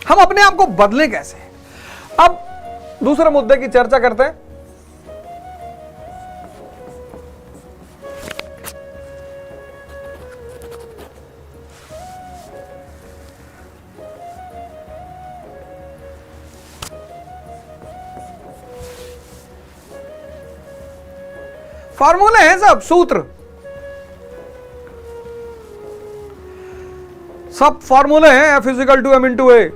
हम अपने आप को बदलें कैसे। अब दूसरे मुद्दे की चर्चा करते हैं। फॉर्मूले हैं सब, सूत्र, सब फॉर्मूले हैं। F = m × a।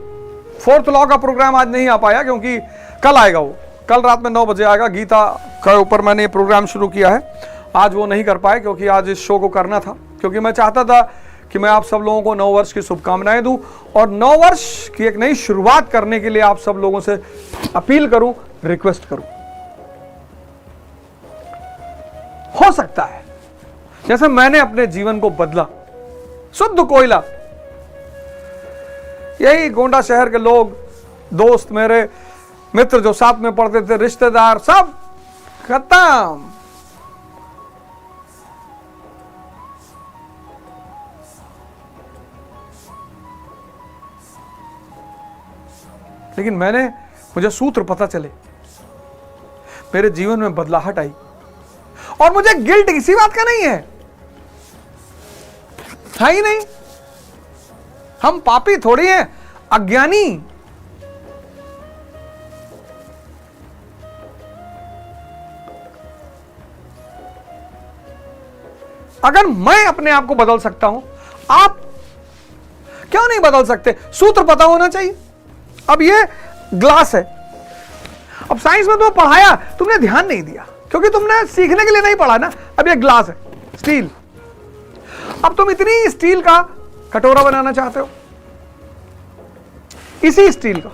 Fourth law का प्रोग्राम आज नहीं आ पाया क्योंकि कल आएगा, वो कल रात में 9 बजे आएगा। गीता के ऊपर मैंने प्रोग्राम शुरू किया है, आज वो नहीं कर पाए क्योंकि आज इस शो को करना था, क्योंकि मैं चाहता था कि मैं आप सब लोगों को नव वर्ष की शुभकामनाएं दूं और नव वर्ष की एक नई शुरुआत करने के लिए आप सब लोगों से अपील करूं, रिक्वेस्ट करूं। हो सकता है जैसे मैंने अपने जीवन को बदला, शुद्ध कोयला, यही गोंडा शहर के लोग, दोस्त, मेरे मित्र जो साथ में पढ़ते थे, रिश्तेदार, सब खत्म। लेकिन मुझे सूत्र पता चले, मेरे जीवन में बदलाहट आई और मुझे गिल्ट किसी बात का नहीं है ही नहीं। हम पापी थोड़ी हैं, अज्ञानी। अगर मैं अपने आप को बदल सकता हूं, आप क्यों नहीं बदल सकते? सूत्र पता होना चाहिए। अब ये ग्लास है, अब साइंस में तुम्हें पढ़ाया, तुमने ध्यान नहीं दिया क्योंकि तुमने सीखने के लिए नहीं पढ़ा ना। अब ये ग्लास है, स्टील। अब तुम इतनी स्टील का कटोरा बनाना चाहते हो, इसी स्टील का,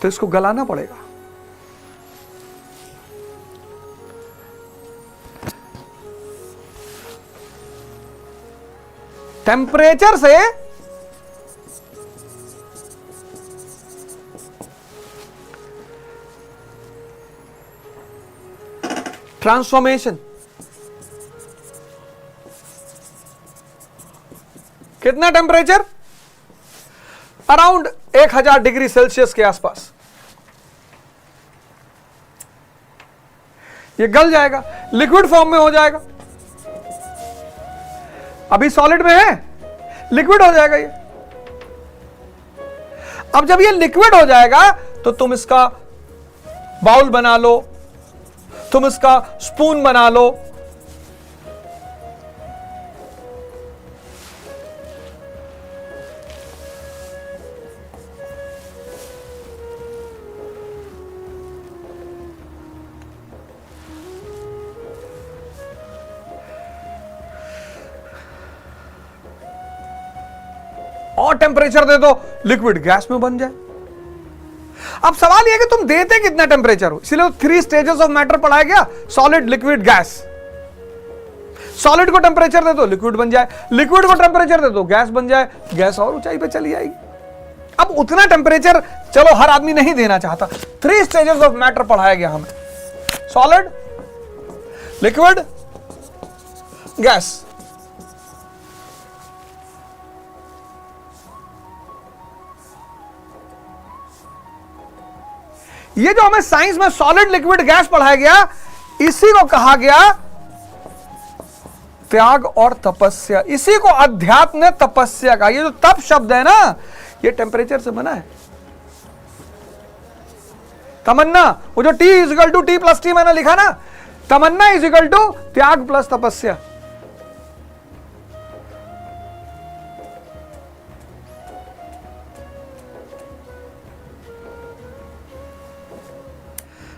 तो इसको गलाना पड़ेगा। टेम्परेचर से ट्रांसफॉर्मेशन, कितना टेम्परेचर? अराउंड 1000 डिग्री सेल्सियस के आसपास। ये गल जाएगा, लिक्विड फॉर्म में हो जाएगा। अभी सॉलिड में है, लिक्विड हो जाएगा ये। अब जब ये लिक्विड हो जाएगा तो तुम इसका बाउल बना लो, तुम इसका स्पून बना लो, और टेम्परेचर दे दो, लिक्विड गैस में बन जाए। अब सवाल यह कि तुम देते कितना टेम्परेचर हो, इसलिए 3 स्टेजेस ऑफ मैटर पढ़ाया गया, सॉलिड, लिक्विड, गैस। सॉलिड को टेम्परेचर दे दो, लिक्विड बन जाए, लिक्विड को टेम्परेचर दे दो, गैस बन जाए, गैस और ऊंचाई पे चली जाएगी। अब उतना टेम्परेचर चलो हर आदमी नहीं देना चाहता। 3 स्टेजेस ऑफ मैटर पढ़ाया गया हमें, सॉलिड, लिक्विड, गैस। ये जो हमें साइंस में सॉलिड, लिक्विड, गैस पढ़ाया गया, इसी को कहा गया त्याग और तपस्या। इसी को अध्यात्म तपस्या का। ये जो तप शब्द है ना, ये टेम्परेचर से बना है। तमन्ना, वो जो T = T + T मैंने लिखा ना, तमन्ना = त्याग प्लस तपस्या।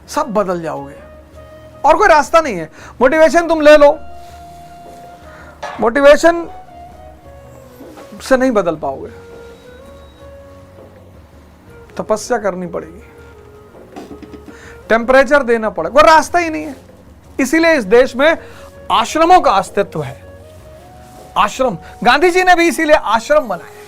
सब बदल जाओगे और कोई रास्ता नहीं है। मोटिवेशन तुम ले लो, मोटिवेशन से नहीं बदल पाओगे, तपस्या करनी पड़ेगी, टेम्परेचर देना पड़ेगा, कोई रास्ता ही नहीं है। इसीलिए इस देश में आश्रमों का अस्तित्व है। आश्रम, गांधी जी ने भी इसीलिए आश्रम बनाए।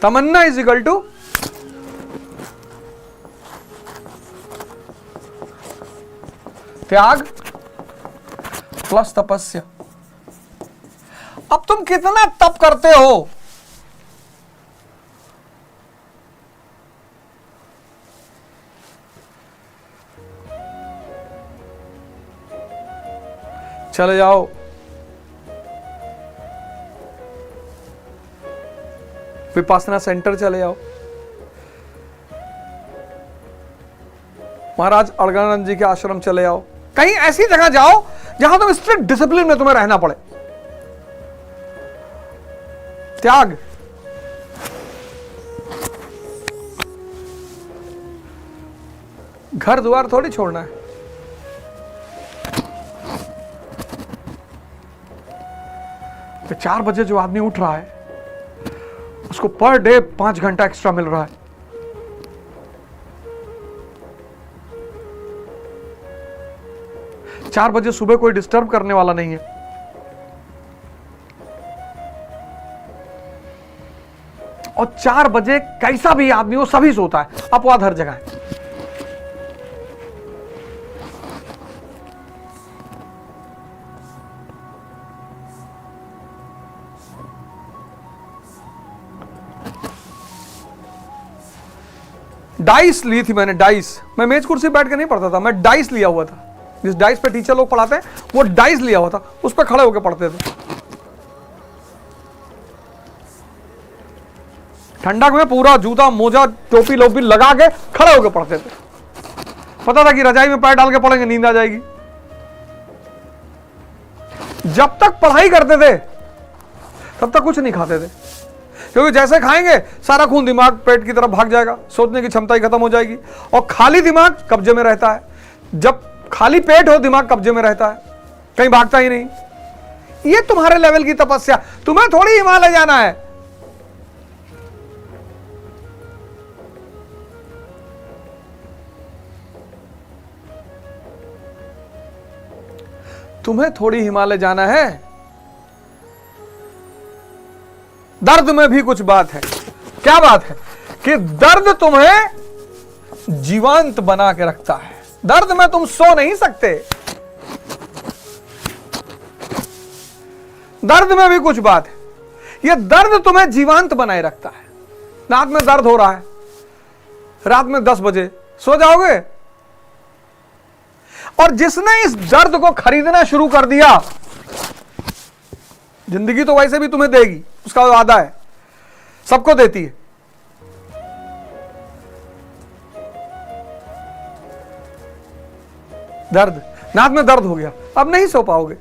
तमन्ना इज इक्वल टू त्याग प्लस तपस्या। अब तुम कितना तप करते हो? चले जाओ विपासना सेंटर, चले जाओ महाराज अड़गानंद जी के आश्रम चले जाओ, कहीं ऐसी जगह जाओ जहां तुम स्ट्रिक्ट डिसिप्लिन में तुम्हें रहना पड़े। त्याग, घर द्वार थोड़ी छोड़ना है। तो 4 बजे जो आदमी उठ रहा है उसको पर डे 5 घंटा एक्स्ट्रा मिल रहा है। चार बजे सुबह कोई डिस्टर्ब करने वाला नहीं है। और 4 बजे कैसा भी आदमी हो सभी सोता है, अपवाद हर जगह है। डाइस ली थी मैंने, डाइस। मैं मेज कुर्सी बैठ के नहीं पढ़ता था, मैं डाइस लिया हुआ था। जिस डाइस पे टीचर लोग पढ़ाते हैं वो डाइस लिया हुआ था, उस पर खड़े होकर पढ़ते थे। ठंडक में पूरा जूता मोजा टोपी लोपी लगा के खड़े होकर पढ़ते थे। पता था कि रजाई में पैर डाल के पढ़ेंगे नींद आ जाएगी। जब तक पढ़ाई करते थे तब तक कुछ नहीं खाते थे, क्योंकि जैसे खाएंगे सारा खून दिमाग पेट की तरफ भाग जाएगा, सोचने की क्षमता ही खत्म हो जाएगी। और खाली दिमाग कब्जे में रहता है। जब खाली पेट हो दिमाग कब्जे में रहता है, कहीं भागता ही नहीं। ये तुम्हारे लेवल की तपस्या, तुम्हें थोड़ी हिमालय जाना है। तुम्हें थोड़ी हिमालय जाना है। दर्द में भी कुछ बात है। क्या बात है? कि दर्द तुम्हें जीवंत बना के रखता है। दर्द में तुम सो नहीं सकते। दर्द में भी कुछ बात है। यह दर्द तुम्हें जीवंत बनाए रखता है। रात में दर्द हो रहा है, रात में 10 बजे सो जाओगे। और जिसने इस दर्द को खरीदना शुरू कर दिया, जिंदगी तो वैसे भी तुम्हें देगी, उसका वादा है, सबको देती है। दर्द, रात में दर्द हो गया, अब नहीं सो पाओगे।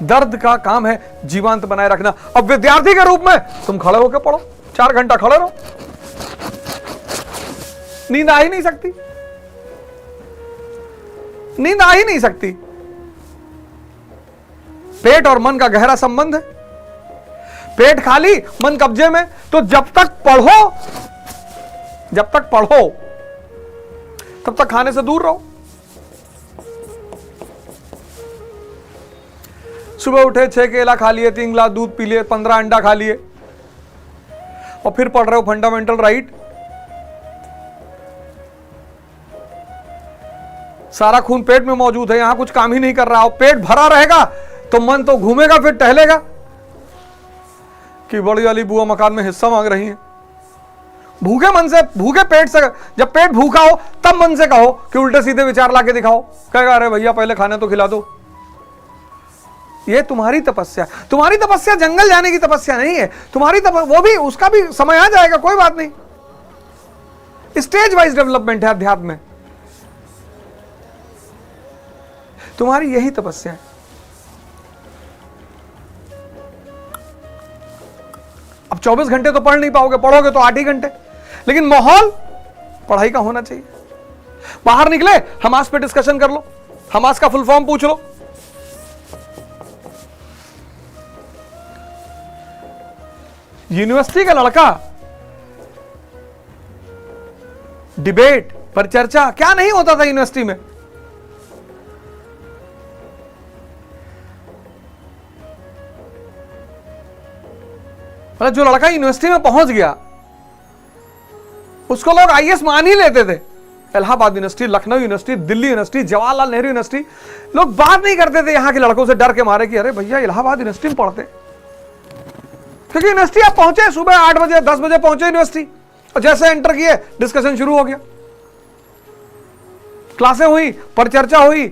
दर्द का काम है जीवंत बनाए रखना। अब विद्यार्थी के रूप में तुम खड़े होकर पढ़ो, 4 घंटा खड़े रहो, नींद आ ही नहीं सकती। नींद आ ही नहीं सकती। पेट और मन का गहरा संबंध है। पेट खाली मन कब्जे में, तो जब तक पढ़ो तब तक खाने से दूर रहो। सुबह उठे 6 केला खा लिए, 3 गिलास दूध पी लिए, 15 अंडा खा लिए, और फिर पढ़ रहे हो फंडामेंटल राइट। सारा खून पेट में मौजूद है, यहां कुछ काम ही नहीं कर रहा हो। पेट भरा रहेगा तो मन तो घूमेगा, फिर टहलेगा कि बड़ी वाली बुआ मकान में हिस्सा मांग रही है। भूखे मन से, भूखे पेट से, जब पेट भूखा हो तब मन से कहो कि उल्टे सीधे विचार लाके दिखाओ। कहेगा अरे भैया पहले खाना तो खिला दो। ये तुम्हारी तपस्या। तुम्हारी तपस्या जंगल जाने की तपस्या नहीं है। तुम्हारी वो भी, उसका भी समय आ जाएगा, कोई बात नहीं। स्टेज वाइज डेवलपमेंट है अध्यात्म में। तुम्हारी यही तपस्या है। अब 24 घंटे तो पढ़ नहीं पाओगे, पढ़ोगे तो 8 ही घंटे, लेकिन माहौल पढ़ाई का होना चाहिए। बाहर निकले, हमास पे डिस्कशन कर लो, हमास का फुल फॉर्म पूछ लो। यूनिवर्सिटी का लड़का डिबेट पर चर्चा क्या नहीं होता था यूनिवर्सिटी में। मतलब जो लड़का यूनिवर्सिटी में पहुंच गया उसको लोग आईएएस मान ही लेते थे। Allahabad university, Lucknow university, Delhi university, Jawaharlal Nehru university, लोग बात नहीं करते थे यहां के लड़कों से डर के मारे कि अरे भैया इलाहाबाद यूनिवर्सिटी में पढ़ते। क्योंकि यूनिवर्सिटी आप पहुंचे सुबह 8 बजे 10 बजे पहुंचे यूनिवर्सिटी, और जैसे एंटर किए डिस्कशन शुरू हो गया, क्लासें हुई, परिचर्चा हुई,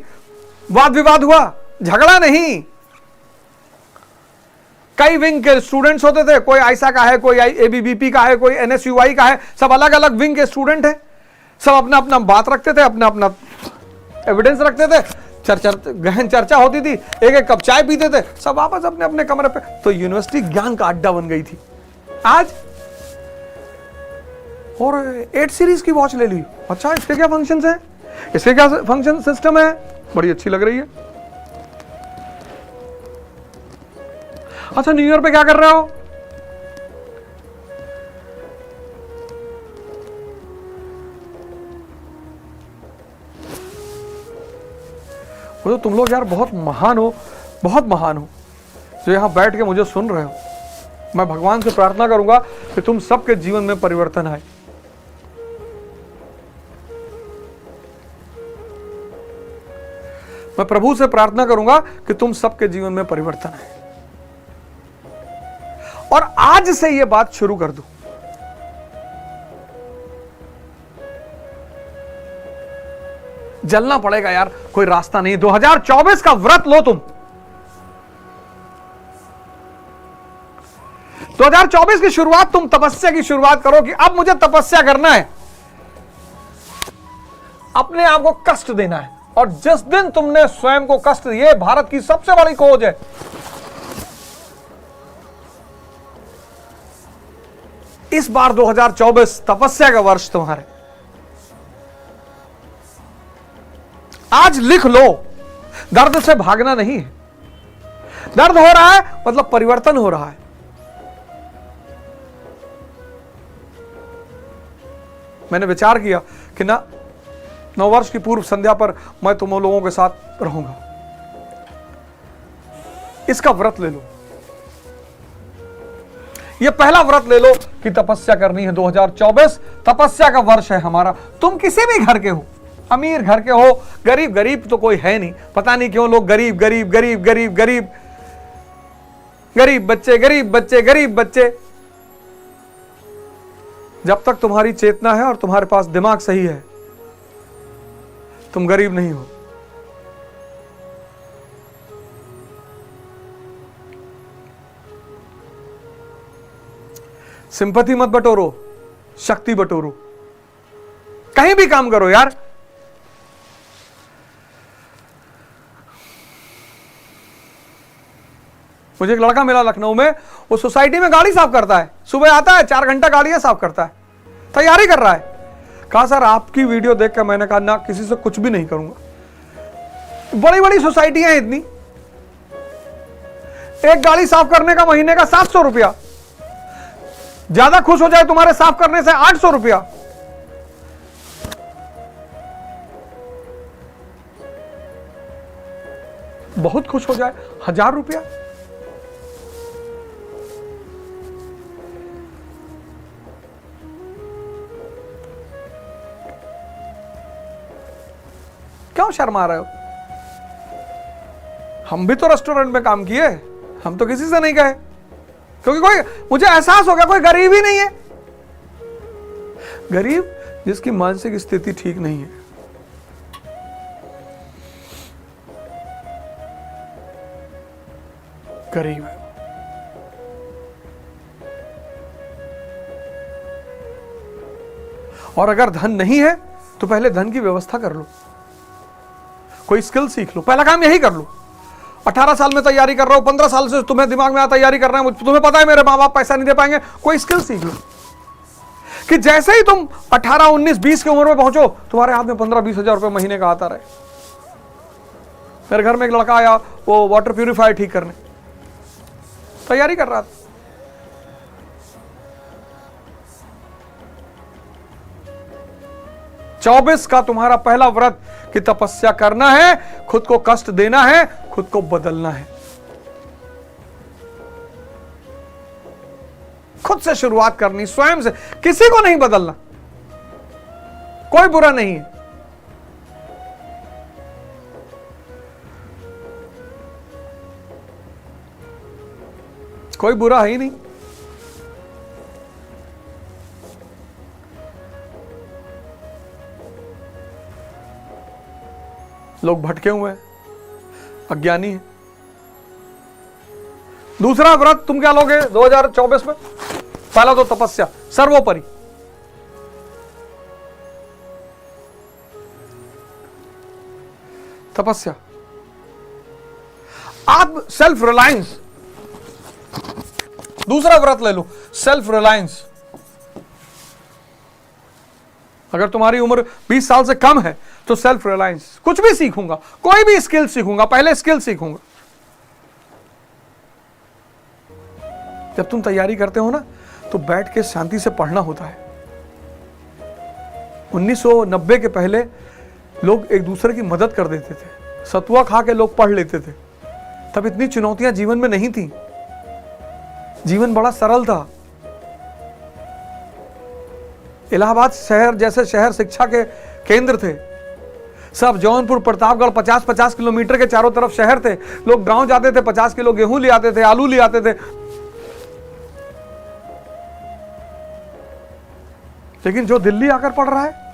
वाद विवाद हुआ, झगड़ा नहीं। कई विंग के स्टूडेंट्स होते थे, कोई आईसा का है, कोई एबीवीपी का है, कोई एनएसयूआई का है, सब अलग अलग विंग के स्टूडेंट हैं, सब अपना अपना बात रखते थे, अपना अपना एविडेंस रखते थे, गहन चर्चा होती थी, एक एक कप चाय पीते थे, सब वापस अपने अपने कमरे पे। तो यूनिवर्सिटी ज्ञान का अड्डा बन गई थी। आज और 8 सीरीज की वॉच ले ली, अच्छा इसके क्या फंक्शंस है, इसके क्या फंक्शन सिस्टम है, बड़ी अच्छी लग रही है। अच्छा न्यू ईयर पे क्या कर रहे हो, वो तो तुम लोग यार बहुत महान हो, बहुत महान हो जो यहां बैठ के मुझे सुन रहे हो। मैं भगवान से प्रार्थना करूंगा कि तुम सबके जीवन में परिवर्तन आए। मैं प्रभु से प्रार्थना करूंगा कि तुम सबके जीवन में परिवर्तन आए, और आज से यह बात शुरू कर दो। जलना पड़ेगा यार, कोई रास्ता नहीं। 2024 का व्रत लो तुम। 2024 की शुरुआत तुम तपस्या की शुरुआत करो कि अब मुझे तपस्या करना है, अपने आप को कष्ट देना है। और जिस दिन तुमने स्वयं को कष्ट दिए, भारत की सबसे बड़ी खोज है, इस बार 2024 तपस्या का वर्ष तुम्हारे। आज लिख लो, दर्द से भागना नहीं है। दर्द हो रहा है मतलब परिवर्तन हो रहा है। मैंने विचार किया कि ना नववर्ष की पूर्व संध्या पर मैं तुम लोगों के साथ रहूंगा। इसका व्रत ले लो, यह पहला व्रत ले लो कि तपस्या करनी है। 2024 तपस्या का वर्ष है हमारा। तुम किसी भी घर के हो, अमीर घर के हो, गरीब, गरीब तो कोई है नहीं। पता नहीं क्यों लोग गरीब गरीब गरीब गरीब गरीब, गरीब बच्चे, गरीब बच्चे, गरीब बच्चे। जब तक तुम्हारी चेतना है और तुम्हारे पास दिमाग सही है, तुम गरीब नहीं हो। सिंपैथी मत बटोरो, शक्ति बटोरो। कहीं भी काम करो यार। मुझे एक लड़का मिला लखनऊ में, वो सोसाइटी में गाड़ी साफ करता है। सुबह आता है, 4 घंटा गाड़ियां साफ करता है, तैयारी कर रहा है। कहा सर आपकी वीडियो देख कर मैंने कहा ना, किसी से कुछ भी नहीं करूंगा। बड़ी बड़ी सोसाइटियां हैं इतनी, एक गाड़ी साफ करने का महीने का 700 रुपया। ज्यादा खुश हो जाए तुम्हारे साफ करने से 800 रुपया। बहुत खुश हो जाए 1000 रुपया। क्यों शर्मा रहे हो? हम भी तो रेस्टोरेंट में काम किए, हम तो किसी से नहीं गए, क्योंकि कोई, मुझे एहसास हो गया कोई गरीब ही नहीं है। गरीब जिसकी मानसिक स्थिति ठीक नहीं है। गरीब है। और अगर धन नहीं है तो पहले धन की व्यवस्था कर लो, कोई स्किल सीख लो। पहला काम यही कर लो। 18 साल में तैयारी कर रहा हूं, 15 साल से तुम्हें दिमाग में तैयारी कर रहे हैं, तुम्हें पता है मेरे माँ बाप पैसा नहीं दे पाएंगे। कोई स्किल सीख लो कि जैसे ही तुम 18, 19, 20 की उम्र में पहुंचो, तुम्हारे हाथ में 15-20 हजार रुपए महीने का आता रहे। मेरे घर में एक लड़का आया, वो वाटर प्यूरिफायर ठीक करने तैयारी कर रहा था। चौबीस का तुम्हारा पहला व्रत कि तपस्या करना है, खुद को कष्ट देना है, खुद को बदलना है। खुद से शुरुआत करनी, स्वयं से, किसी को नहीं बदलना, कोई बुरा नहीं है। कोई बुरा है ही नहीं। लोग भटके हुए हैं, अज्ञानी हैं। दूसरा व्रत तुम क्या लोगे 2024 में? पहला तो तपस्या सर्वोपरि। तपस्या, आत्म सेल्फ रिलायंस। दूसरा व्रत ले लो, सेल्फ रिलायंस। अगर तुम्हारी उम्र 20 साल से कम है तो सेल्फ रिलायंस। कुछ भी सीखूंगा, कोई भी स्किल सीखूंगा, पहले स्किल सीखूंगा। जब तुम तैयारी करते हो ना तो बैठ के शांति से पढ़ना होता है। 1990 के पहले लोग एक दूसरे की मदद कर देते थे, सतुआ खा के लोग पढ़ लेते थे। तब इतनी चुनौतियां जीवन में नहीं थी, जीवन बड़ा सरल था। इलाहाबाद शहर जैसे शहर शिक्षा के केंद्र थे। सब जौनपुर, प्रतापगढ़ 50-50 किलोमीटर के चारों तरफ शहर थे। लोग गांव जाते थे, 50 किलो गेहूं ले आते थे, आलू ले आते थे। लेकिन जो दिल्ली आकर पढ़ रहा है,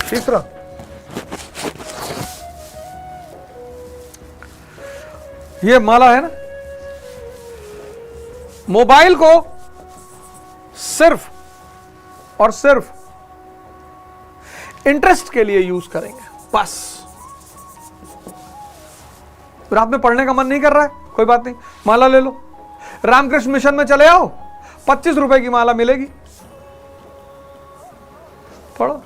तीसरा, ये माला है ना, मोबाइल को सिर्फ और सिर्फ इंटरेस्ट के लिए यूज करेंगे, बस। रात में पढ़ने का मन नहीं कर रहा है, कोई बात नहीं, माला ले लो। रामकृष्ण मिशन में चले आओ, 25 रुपए की माला मिलेगी, पढ़ो।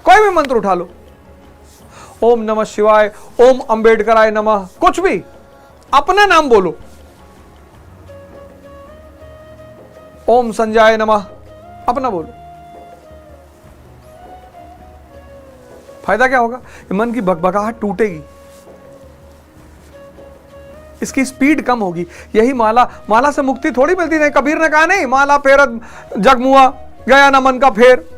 कोई भी मंत्र उठा लो, ओम नमः शिवाय, ओम अंबेडकराय नमः, कुछ भी, अपना नाम बोलो। ओम संजय नमः, अपना बोलो। फायदा क्या होगा? मन की भगभगाहट टूटेगी, इसकी स्पीड कम होगी। यही माला से मुक्ति थोड़ी मिलती नहीं। कबीर ने कहा नहीं, माला फेरत जगमुआ गया ना मन का फेर।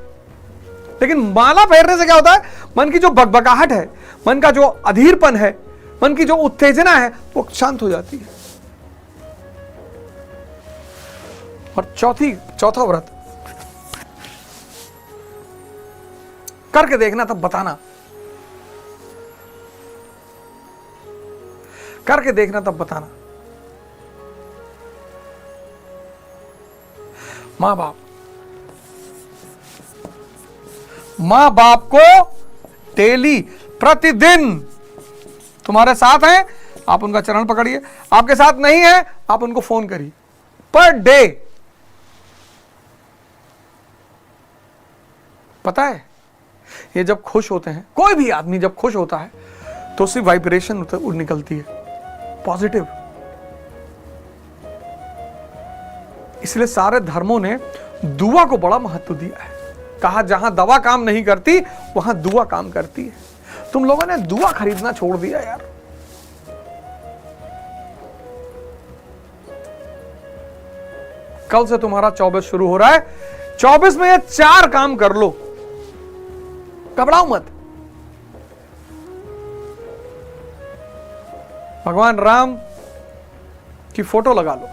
लेकिन माला फेरने से क्या होता है? मन की जो भगभगाहट है, मन का जो अधीरपन है, मन की जो उत्तेजना है, वो शांत हो जाती है। और चौथा व्रत करके देखना, तब बताना। करके देखना, तब बताना। मां बाप को डेली, प्रतिदिन तुम्हारे साथ हैं, आप उनका चरण पकड़िए। आपके साथ नहीं है, आप उनको फोन करिए, पर डे। पता है, ये जब खुश होते हैं, कोई भी आदमी जब खुश होता है तो उसकी वाइब्रेशन निकलती है पॉजिटिव। इसलिए सारे धर्मों ने दुआ को बड़ा महत्व दिया है। कहा जहां दवा काम नहीं करती वहां दुआ काम करती है। तुम लोगों ने दुआ खरीदना छोड़ दिया यार। कल से तुम्हारा 24 शुरू हो रहा है। 24 में ये 4 काम कर लो, घबराओ मत। भगवान राम की फोटो लगा लो।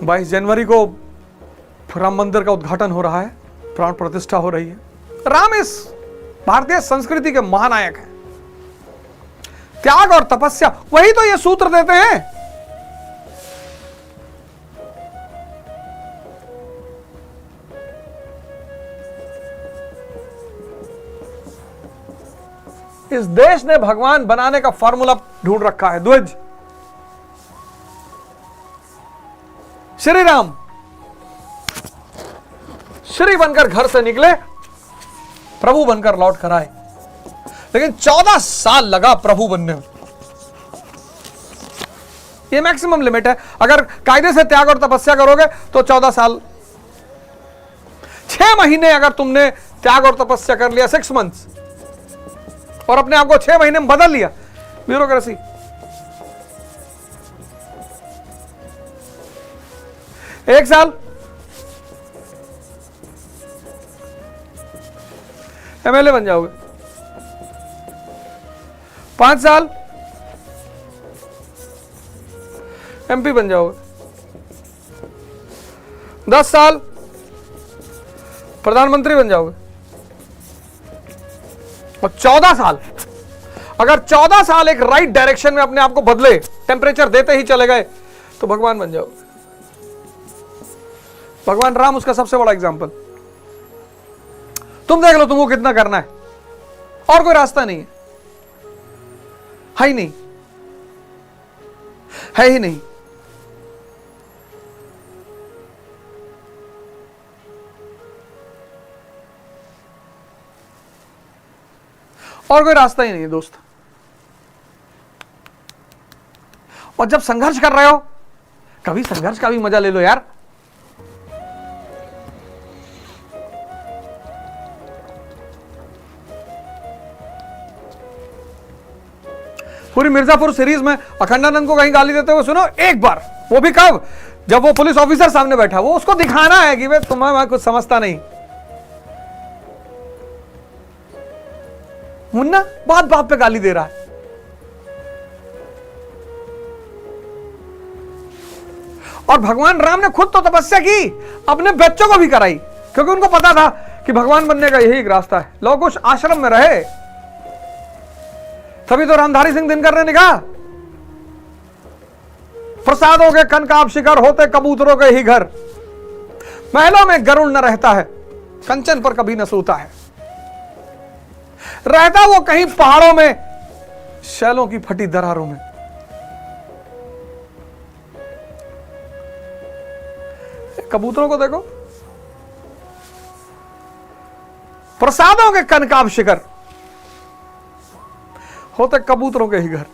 22 जनवरी को राम मंदिर का उद्घाटन हो रहा है, प्राण प्रतिष्ठा हो रही है। राम इस भारतीय संस्कृति के महानायक हैं। त्याग और तपस्या, वही तो ये सूत्र देते हैं। इस देश ने भगवान बनाने का फॉर्मूला ढूंढ रखा है, ध्वज। श्री राम श्री बनकर घर से निकले, प्रभु बनकर लौट कर आए। लेकिन 14 साल लगा प्रभु बनने में। ये मैक्सिमम लिमिट है। अगर कायदे से त्याग और तपस्या करोगे तो 14 साल। 6 महीने अगर तुमने त्याग और तपस्या कर लिया, 6 मंथ्स, और अपने आप को 6 महीने में बदल लिया, ब्यूरोक्रेसी। एक साल एमएलए बन जाओगे। 5 साल एमपी बन जाओगे। 10 साल प्रधानमंत्री बन जाओगे। और 14 साल, अगर 14 साल एक राइट डायरेक्शन में अपने आप को बदले, टेम्परेचर देते ही चले गए, तो भगवान बन जाओगे। भगवान राम उसका सबसे बड़ा एग्जाम्पल। तुम देख लो तुमको कितना करना है, और कोई रास्ता नहीं है ही नहीं, है ही नहीं। और कोई रास्ता ही नहीं है दोस्त। और जब संघर्ष कर रहे हो, कभी संघर्ष का भी मजा ले लो यार। पूरी मिर्जापुर सीरीज में अखंडानंद को कहीं गाली देते हुए सुनो एक बार, वो भी कब? जब वो पुलिस ऑफिसर सामने बैठा, वो उसको दिखाना है कि भाई तुम्हें मैं कुछ समझता नहीं। मुन्ना बात बात पे गाली दे रहा है। और भगवान राम ने खुद तो तपस्या की, अपने बच्चों को भी कराई, क्योंकि उनको पता था कि भगवान बनने का यही एक रास्ता है। लोग उस आश्रम में रहे, तभी तो रामधारी सिंह दिनकर ने कहा, प्रसादों के कनकाब शिखर होते कबूतरों के ही घर, महलों में गरुड़ न रहता है, कंचन पर कभी न सोता है, रहता वो कहीं पहाड़ों में, शैलों की फटी दरारों में। कबूतरों को देखो, प्रसादों के कनकाब शिखर होते कबूतरों के ही घर।